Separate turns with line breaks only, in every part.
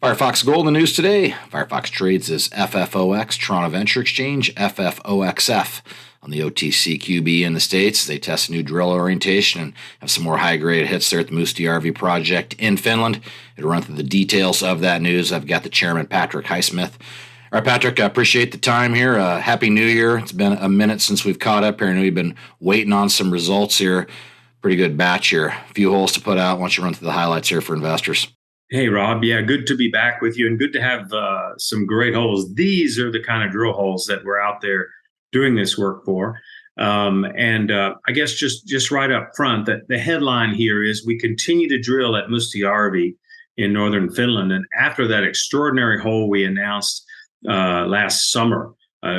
FireFox Gold in the news today. FireFoX trades as FFOX, Toronto Venture Exchange, FFOXF on the OTCQB in the States. They test a new drill orientation and have some more high-grade hits there at the Mustajärvi project in Finland. It'll run through the details of that news. I've got the chairman, Patrick Highsmith. All right, Patrick, I appreciate the time here. Happy New Year. It's been a minute since we've caught up here. I know you've been waiting on some results here. Pretty good batch here. A few holes to put out. Why don't you run through the highlights here for investors?
Hey, Rob. Yeah, good to be back with you and good to have some great holes. These are the kind of drill holes that we're out there doing this work for. I guess just right up front, that the headline here is we continue to drill at Mustäjrvi in northern Finland. And after that extraordinary hole we announced last summer,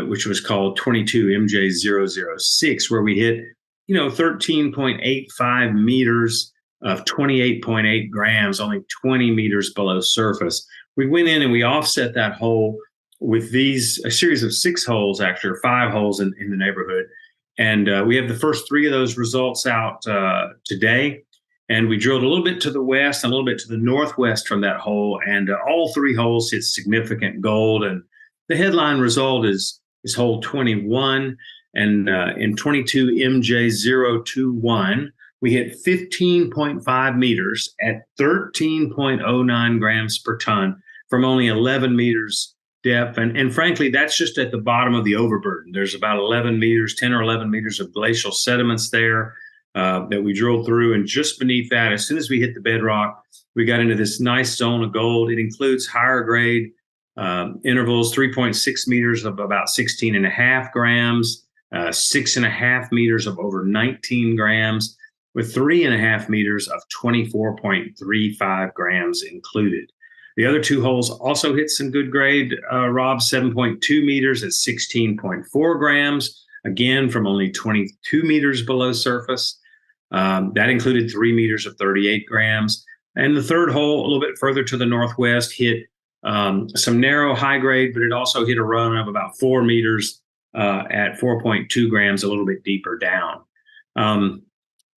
which was called 22MJ006, where we hit, 13.85 meters of 28.8 grams, only 20 meters below surface. We went in and we offset that hole with a series of 6 holes, actually, or 5 holes in the neighborhood. And we have the first 3 of those results out today. And we drilled a little bit to the west and a little bit to the northwest from that hole. And all 3 holes hit significant gold. And the headline result is hole 21. And in 22MJ021, we hit 15.5 meters at 13.09 grams per ton from only 11 meters depth. And frankly, that's just at the bottom of the overburden. There's about 10 or 11 meters of glacial sediments there that we drilled through. And just beneath that, as soon as we hit the bedrock, we got into this nice zone of gold. It includes higher grade intervals, 3.6 meters of about 16.5 grams, 6.5 meters of over 19 grams, with 3.5 meters of 24.35 grams included. The other 2 holes also hit some good grade, Rob, 7.2 meters at 16.4 grams, again, from only 22 meters below surface. That included 3 meters of 38 grams. And the third hole, a little bit further to the northwest, hit some narrow high grade, but it also hit a run of about 4 meters at 4.2 grams, a little bit deeper down.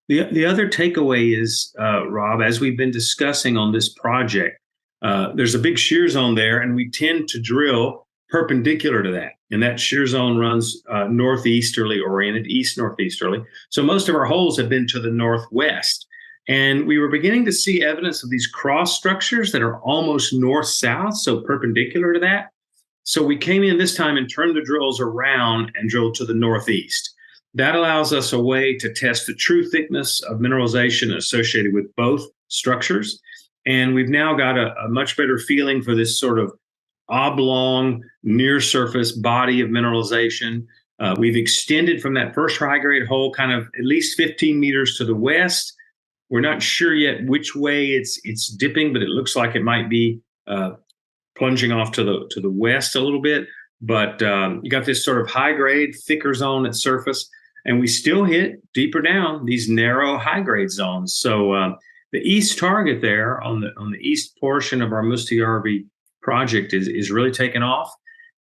The other takeaway is, Rob, as we've been discussing on this project, there's a big shear zone there, and we tend to drill perpendicular to that. And that shear zone runs northeasterly oriented, east-northeasterly. So most of our holes have been to the northwest. And we were beginning to see evidence of these cross structures that are almost north-south, so perpendicular to that. So we came in this time and turned the drills around and drilled to the northeast. That allows us a way to test the true thickness of mineralization associated with both structures. And we've now got a much better feeling for this sort of oblong, near-surface body of mineralization. We've extended from that first high-grade hole kind of at least 15 meters to the west. We're not sure yet which way it's dipping, but it looks like it might be plunging off to the west a little bit. But you got this sort of high-grade, thicker zone at surface. And we still hit deeper down these narrow high-grade zones. So the east target there on the east portion of our Mustajärvi project is really taken off.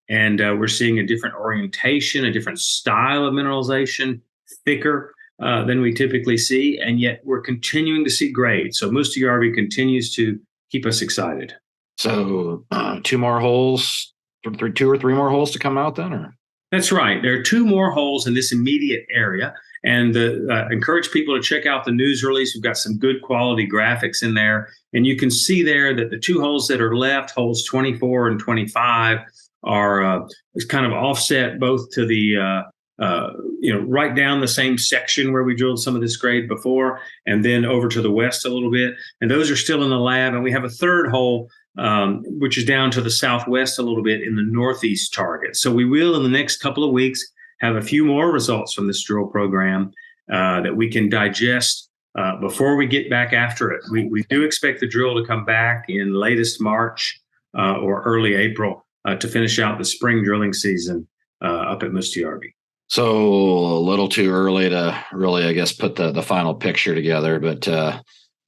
And we're seeing a different orientation, a different style of mineralization, thicker than we typically see. And yet we're continuing to see grade. So Mustajärvi continues to keep us excited.
So 2 more holes, 2 or 3 more holes to come out then, or?
That's right. There are 2 more holes in this immediate area, and encourage people to check out the news release. We've got some good quality graphics in there, and you can see there that the 2 holes that are left, holes 24 and 25, are kind of offset both to the right down the same section where we drilled some of this grade before, and then over to the west a little bit. And those are still in the lab, and we have a third hole which is down to the southwest a little bit in the northeast target. So we will, in the next couple of weeks, have a few more results from this drill program that we can digest before we get back after it. We do expect the drill to come back in latest March or early April to finish out the spring drilling season up at Mustajärvi.
So a little too early to really, I guess, put the final picture together, but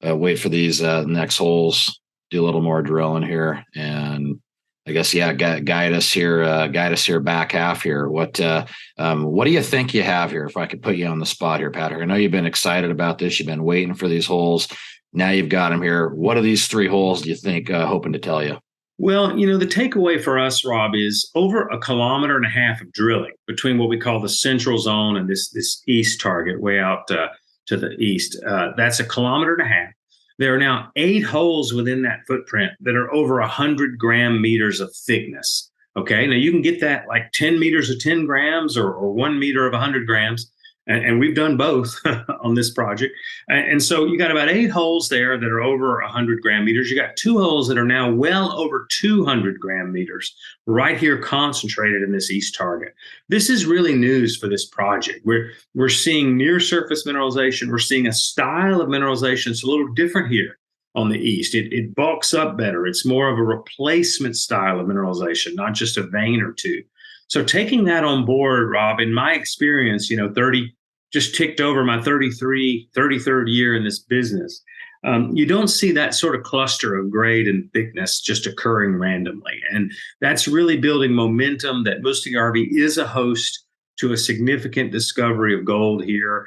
wait for these next holes. Do a little more drilling here, and I guess guide us here back half here. What do you think you have here? If I could put you on the spot here, Patrick, I know you've been excited about this. You've been waiting for these holes. Now you've got them here. What are these 3 holes do you think hoping to tell you?
Well, the takeaway for us, Rob, is over 1.5 kilometers of drilling between what we call the central zone and this east target way out to the east. That's 1.5 kilometers. There are now 8 holes within that footprint that are over 100 meters of thickness. Okay, now you can get that like 10 meters of 10 grams or 1 meter of 100 grams. And we've done both on this project. And so you got about 8 holes there that are over 100 gram meters. You got 2 holes that are now well over 200 gram meters right here concentrated in this east target. This is really news for this project. We're seeing near surface mineralization. We're seeing a style of mineralization that's a little different here on the east. It bulks up better. It's more of a replacement style of mineralization, not just a vein or two. So taking that on board, Rob, in my experience, 30 just ticked over my 33rd year in this business. You don't see that sort of cluster of grade and thickness just occurring randomly. And that's really building momentum that Mustäjrvi is a host to a significant discovery of gold here.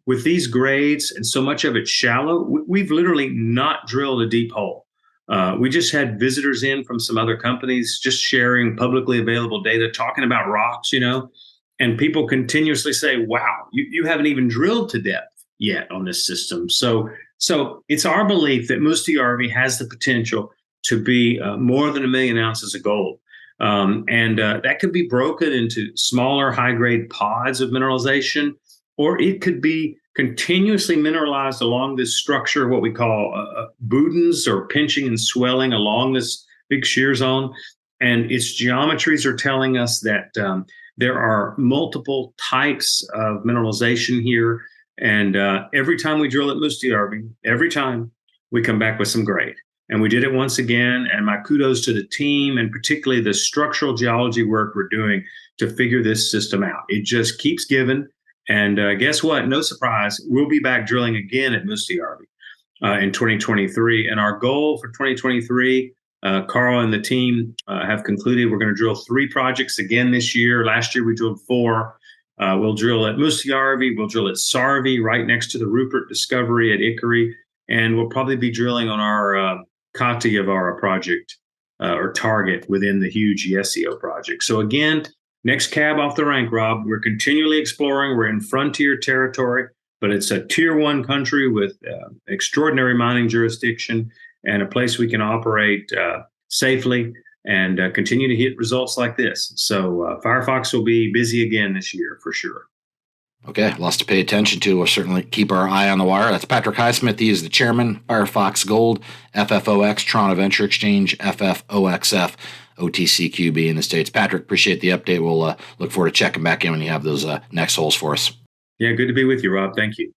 With these grades and so much of it shallow, we've literally not drilled a deep hole. We just had visitors in from some other companies just sharing publicly available data, talking about rocks, and people continuously say, wow, you haven't even drilled to depth yet on this system. So it's our belief that Mustäjrvi has the potential to be more than 1 million ounces of gold. And that could be broken into smaller high-grade pods of mineralization, or it could be continuously mineralized along this structure, what we call boudins, or pinching and swelling along this big shear zone. And its geometries are telling us that there are multiple types of mineralization here. And every time we drill at Mustäjrvi, every time we come back with some grade. And we did it once again. And my kudos to the team, and particularly the structural geology work we're doing to figure this system out. It just keeps giving. And guess what? No surprise, we'll be back drilling again at Mustäjrvi in 2023. And our goal for 2023, Carl and the team have concluded we're going to drill 3 projects again this year. Last year we drilled 4. We'll drill at Mustäjrvi. We'll drill at Sarvi, right next to the Rupert discovery at Ikkari. And we'll probably be drilling on our Katiavara project or target within the huge Yesio project. So again, next cab off the rank, Rob. We're continually exploring. We're in frontier territory, but it's a tier 1 country with extraordinary mining jurisdiction and a place we can operate safely and continue to hit results like this. So FireFox will be busy again this year for sure.
Okay, lots to pay attention to. We'll certainly keep our eye on the wire. That's Patrick Highsmith. He is the chairman, FireFox Gold, FFOX, Toronto Venture Exchange, FFOXF, OTCQB in the States. Patrick, appreciate the update. We'll look forward to checking back in when you have those next holes for us.
Yeah, good to be with you, Rob. Thank you.